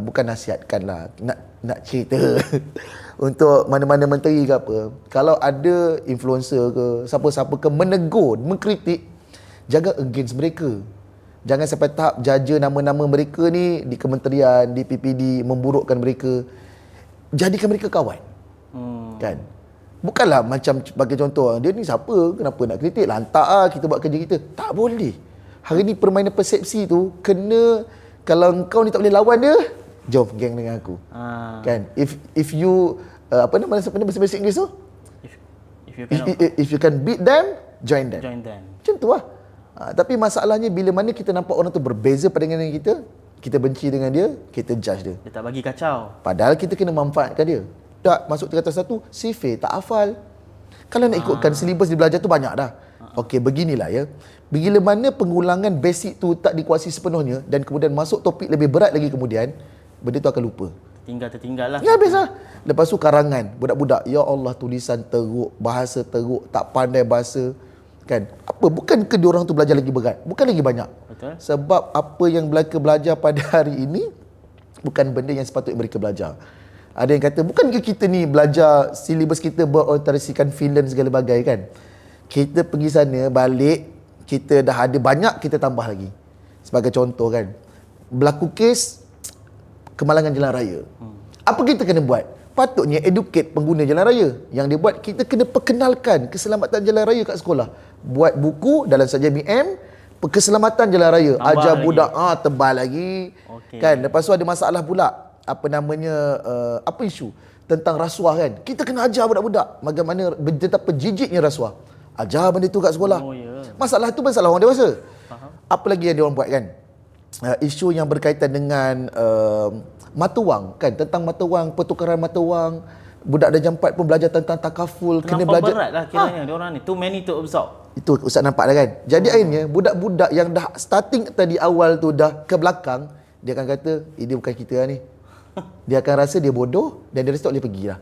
bukan nasihatkan lah, nak cerita untuk mana-mana menteri ke apa, kalau ada influencer ke siapa-siapa ke menegur, mengkritik, jangan against mereka. Jangan sampai tahap jaja nama-nama mereka ni di kementerian, di PPD, memburukkan mereka. Jadikan mereka kawan. Kan? Bukanlah macam bagi contoh, dia ni siapa, kenapa nak kritik, lantak lah kita buat kerja kita. Tak boleh. Hari ni permainan persepsi tu kena, kalau kau ni tak boleh lawan dia, jom geng dengan aku. Kan? If you apa nama bahasa Inggeris tu? If you can beat them, join them. Macam tu lah. Tapi masalahnya bila mana kita nampak orang tu berbeza pandangan dengan kita benci dengan dia, kita judge dia. Dia tak bagi kacau. Padahal kita kena manfaatkan dia. Tak masuk tingkatan satu, sifir tak hafal. Kalau nak ikutkan silibus dia belajar tu banyak dah. Okey, beginilah ya. Bila mana pengulangan basic tu tak dikuasai sepenuhnya dan kemudian masuk topik lebih berat lagi kemudian, benda tu akan lupa. Tertinggal lah. Ya, habis lah. Lepas tu karangan, budak-budak, ya Allah, tulisan teruk, bahasa teruk, tak pandai bahasa. Kan? Apa? Bukan ke diorang tu belajar lagi berat? Bukan lagi banyak. Betul. Sebab apa yang mereka belajar pada hari ini bukan benda yang sepatutnya mereka belajar. Ada yang kata, bukankah kita ni belajar silibus kita berorientasikan filem segala bagai kan? Kita pergi sana, balik, kita dah ada banyak, kita tambah lagi. Sebagai contoh kan, berlaku kes kemalangan jalan raya. Apa kita kena buat? Patutnya educate pengguna jalan raya. Yang dia buat, kita kena perkenalkan keselamatan jalan raya kat sekolah. Buat buku dalam saja BM, keselamatan jalan raya. Tambah Ajar lagi. budak, tebal lagi. Okey. Kan? Lepas tu ada masalah pula. Apa namanya, apa isu? Tentang rasuah kan. Kita kena ajar budak-budak bagaimana betapa jijiknya rasuah. Ajar benda tu kat sekolah. Masalah tu masalah orang dewasa. Apa lagi yang dia orang buat kan? Isu yang berkaitan dengan mata wang kan, tentang mata wang, pertukaran mata wang. Budak darjah 4 pun belajar tentang takaful, kena belajar. Berat lah kiranya diorang ni. Too many to absorb. Itu Ustaz nampak dah kan. Jadi akhirnya budak-budak yang dah starting tadi awal tu dah ke belakang, dia akan kata, dia bukan kita lah ni. Dia akan rasa dia bodoh dan dia rasa tak boleh pergi lah.